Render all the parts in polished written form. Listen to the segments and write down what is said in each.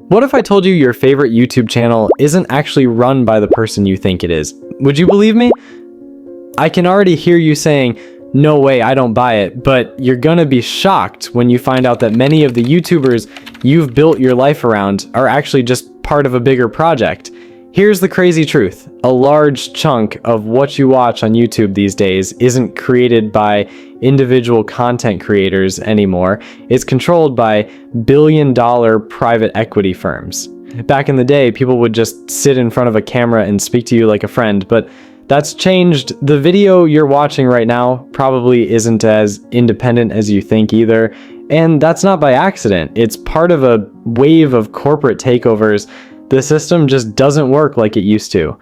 What if I told you your favorite YouTube channel isn't actually run by the person you think it is? Would you believe me? I can already hear you saying, "No way, I don't buy it," but you're gonna be shocked when you find out that many of the YouTubers you've built your life around are actually just part of a bigger project. Here's the crazy truth. A large chunk of what you watch on YouTube these days isn't created by individual content creators anymore. It's controlled by billion-dollar private equity firms. Back in the day, people would just sit in front of a camera and speak to you like a friend, but that's changed. The video you're watching right now probably isn't as independent as you think either, and that's not by accident. It's part of a wave of corporate takeovers. The system just doesn't work like it used to.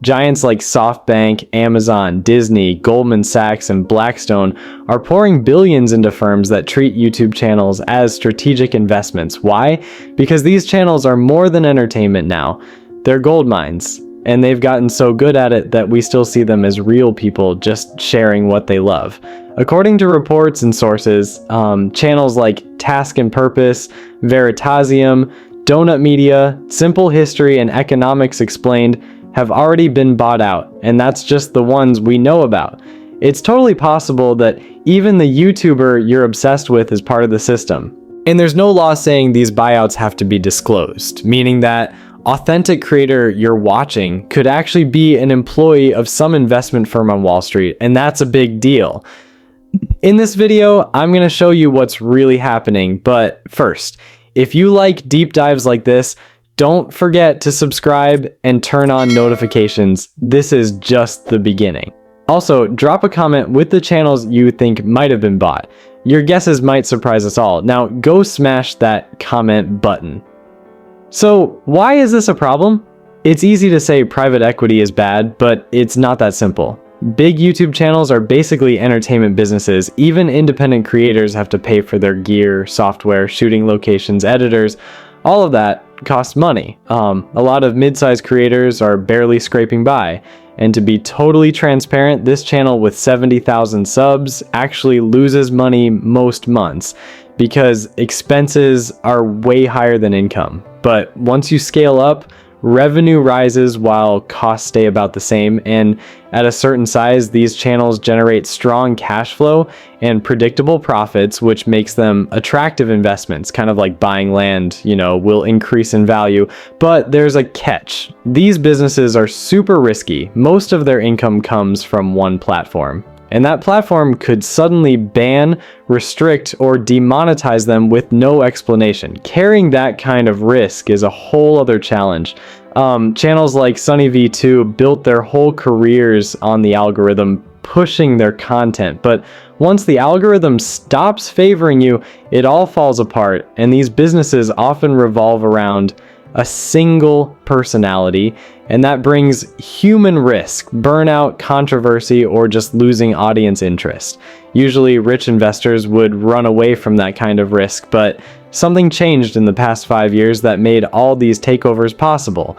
Giants like SoftBank, Amazon, Disney, Goldman Sachs, and Blackstone are pouring billions into firms that treat YouTube channels as strategic investments. Why? Because these channels are more than entertainment now. They're gold mines, and they've gotten so good at it that we still see them as real people just sharing what they love. According to reports and sources, channels like Task and Purpose, Veritasium, Donut Media, Simple History, and Economics Explained have already been bought out, and that's just the ones we know about. It's totally possible that even the YouTuber you're obsessed with is part of the system. And there's no law saying these buyouts have to be disclosed, meaning that authentic creator you're watching could actually be an employee of some investment firm on Wall Street, and that's a big deal. In this video, I'm going to show you what's really happening, but first, if you like deep dives like this, don't forget to subscribe and turn on notifications. This is just the beginning. Also, drop a comment with the channels you think might have been bought. Your guesses might surprise us all. Now, go smash that comment button. So, why is this a problem? It's easy to say private equity is bad, but it's not that simple. Big YouTube channels are basically entertainment businesses. Even independent creators have to pay for their gear, software, shooting locations, editors. All of that costs money. A lot of mid-sized creators are barely scraping by. And to be totally transparent, this channel with 70,000 subs actually loses money most months because expenses are way higher than income. But once you scale up, revenue rises while costs stay about the same, and at a certain size, these channels generate strong cash flow and predictable profits, which makes them attractive investments, kind of like buying land, will increase in value. But there's a catch. These businesses are super risky. Most of their income comes from one platform, and that platform could suddenly ban, restrict, or demonetize them with no explanation. Carrying that kind of risk is a whole other challenge. Channels like SunnyV2 built their whole careers on the algorithm pushing their content, but once the algorithm stops favoring you, it all falls apart, and these businesses often revolve around a single personality, and that brings human risk, burnout, controversy, or just losing audience interest. Usually rich investors would run away from that kind of risk, but something changed in the past 5 years that made all these takeovers possible.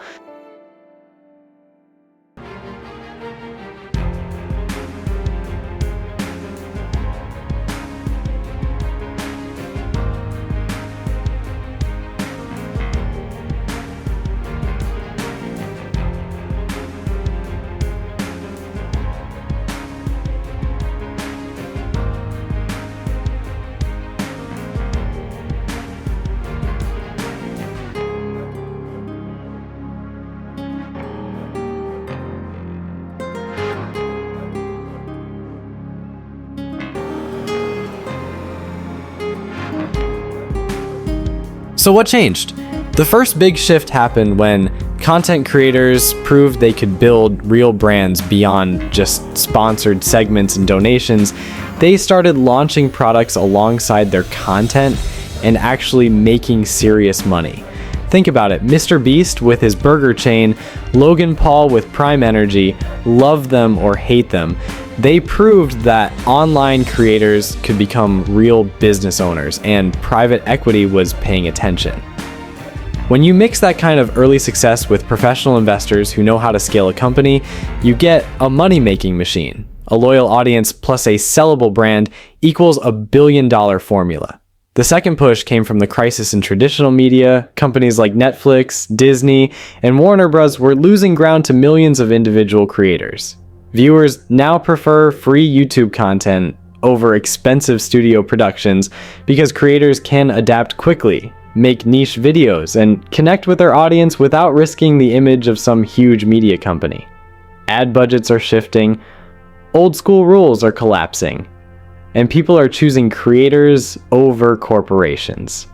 So what changed? The first big shift happened when content creators proved they could build real brands beyond just sponsored segments and donations. They started launching products alongside their content and actually making serious money. Think about it, MrBeast with his burger chain, Logan Paul with Prime Energy, love them or hate them. They proved that online creators could become real business owners, and private equity was paying attention. When you mix that kind of early success with professional investors who know how to scale a company, you get a money-making machine. A loyal audience plus a sellable brand equals $1 billion formula. The second push came from the crisis in traditional media. Companies like Netflix, Disney, and Warner Bros. Were losing ground to millions of individual creators. Viewers now prefer free YouTube content over expensive studio productions because creators can adapt quickly, make niche videos, and connect with their audience without risking the image of some huge media company. Ad budgets are shifting, old school rules are collapsing, and people are choosing creators over corporations.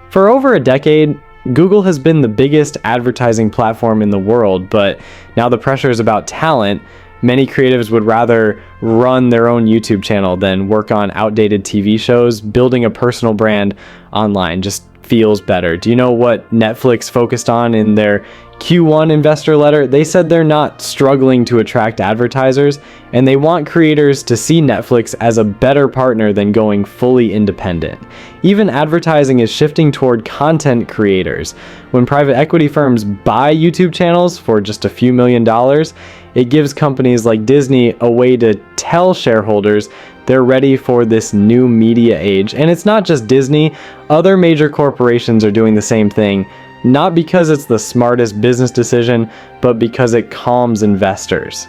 For over a decade, Google has been the biggest advertising platform in the world, but now the pressure is about talent. Many creatives would rather run their own YouTube channel than work on outdated TV shows. Building a personal brand online just feels better. Do you know what Netflix focused on in their Q1 investor letter? They said they're not struggling to attract advertisers, and they want creators to see Netflix as a better partner than going fully independent. Even advertising is shifting toward content creators. When private equity firms buy YouTube channels for just a few $1,000,000, it gives companies like Disney a way to tell shareholders they're ready for this new media age. And it's not just Disney, other major corporations are doing the same thing. Not because it's the smartest business decision, but because it calms investors.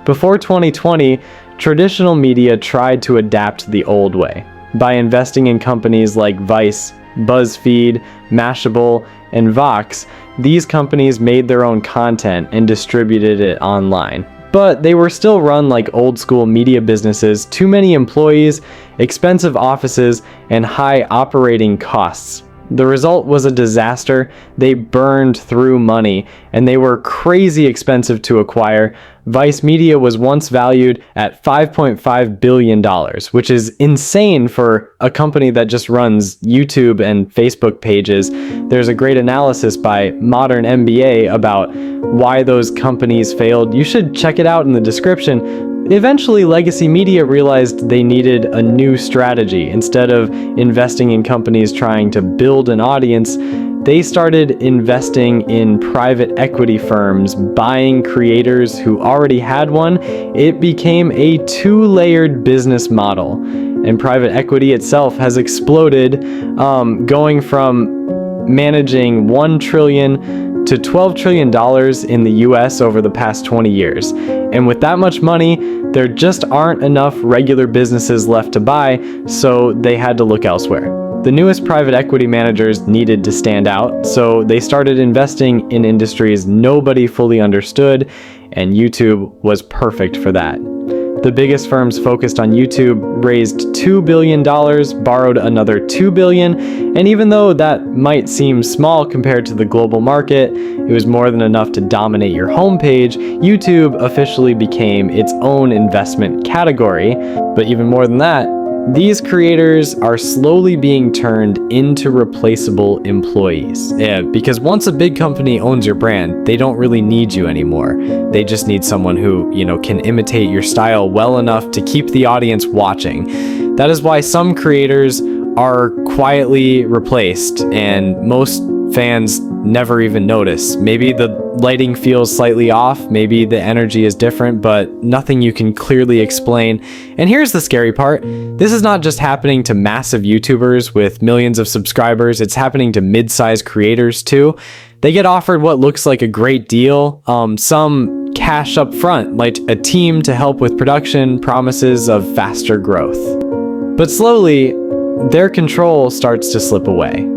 Before 2020, traditional media tried to adapt the old way by investing in companies like Vice, BuzzFeed, Mashable, and Vox. These companies made their own content and distributed it online. But they were still run like old school media businesses, too many employees, expensive offices, and high operating costs. The result was a disaster. They burned through money, and they were crazy expensive to acquire. Vice Media was once valued at $5.5 billion, which is insane for a company that just runs YouTube and Facebook pages. There's a great analysis by Modern MBA about why those companies failed. You should check it out in the description. Eventually, legacy media realized they needed a new strategy. Instead of investing in companies trying to build an audience, they started investing in private equity firms, buying creators who already had one. It became a two-layered business model, and private equity itself has exploded, going from managing $1 trillion to $12 trillion in the US over the past 20 years. And with that much money, there just aren't enough regular businesses left to buy, so they had to look elsewhere. The newest private equity managers needed to stand out, so they started investing in industries nobody fully understood, and YouTube was perfect for that. The biggest firms focused on YouTube raised $2 billion, borrowed another $2 billion, and even though that might seem small compared to the global market, it was more than enough to dominate your homepage. YouTube officially became its own investment category, but even more than that, these creators are slowly being turned into replaceable employees. Yeah, because once a big company owns your brand, they don't really need you anymore. They just need someone who, can imitate your style well enough to keep the audience watching. That is why some creators are quietly replaced, and most fans never even notice. Maybe the lighting feels slightly off, maybe the energy is different, but nothing you can clearly explain. And here's the scary part. This is not just happening to massive YouTubers with millions of subscribers, it's happening to mid-sized creators too. They get offered what looks like a great deal, some cash up front, like a team to help with production, promises of faster growth. But slowly, their control starts to slip away.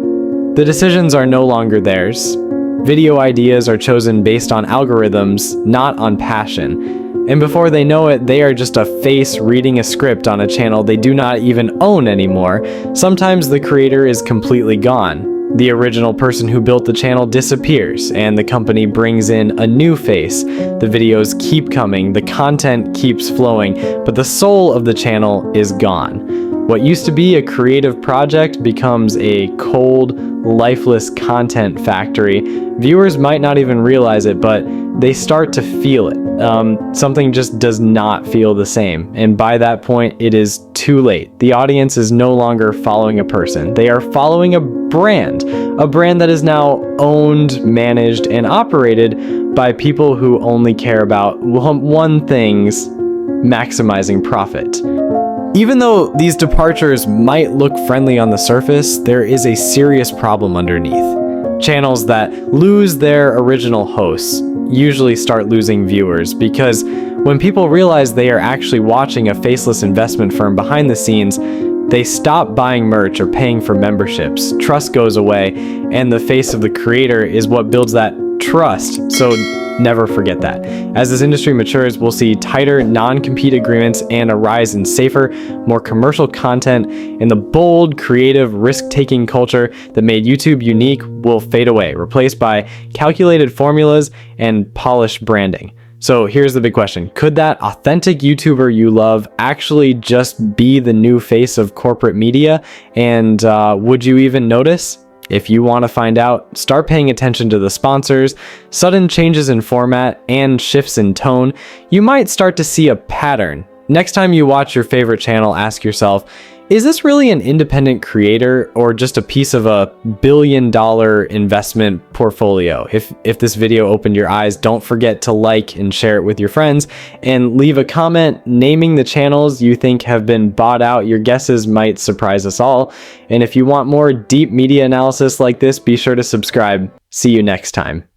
The decisions are no longer theirs. Video ideas are chosen based on algorithms, not on passion. And before they know it, they are just a face reading a script on a channel they do not even own anymore. Sometimes the creator is completely gone. The original person who built the channel disappears, and the company brings in a new face. The videos keep coming, the content keeps flowing, but the soul of the channel is gone. What used to be a creative project becomes a cold, lifeless content factory. Viewers might not even realize it, but they start to feel it. Something just does not feel the same. And by that point, it is too late. The audience is no longer following a person. They are following a brand that is now owned, managed, and operated by people who only care about one thing: maximizing profit. Even though these departures might look friendly on the surface, there is a serious problem underneath. Channels that lose their original hosts usually start losing viewers because when people realize they are actually watching a faceless investment firm behind the scenes, they stop buying merch or paying for memberships. Trust goes away, and the face of the creator is what builds that trust. So never forget that. As this industry matures, we'll see tighter non-compete agreements and a rise in safer, more commercial content, and the bold, creative, risk-taking culture that made YouTube unique will fade away, replaced by calculated formulas and polished branding. So here's the big question. Could that authentic YouTuber you love actually just be the new face of corporate media? And would you even notice? If you want to find out, start paying attention to the sponsors, sudden changes in format, and shifts in tone. You might start to see a pattern. Next time you watch your favorite channel, ask yourself, is this really an independent creator or just a piece of a billion-dollar investment portfolio? If this video opened your eyes, don't forget to like and share it with your friends and leave a comment naming the channels you think have been bought out. Your guesses might surprise us all. And if you want more deep media analysis like this, be sure to subscribe. See you next time.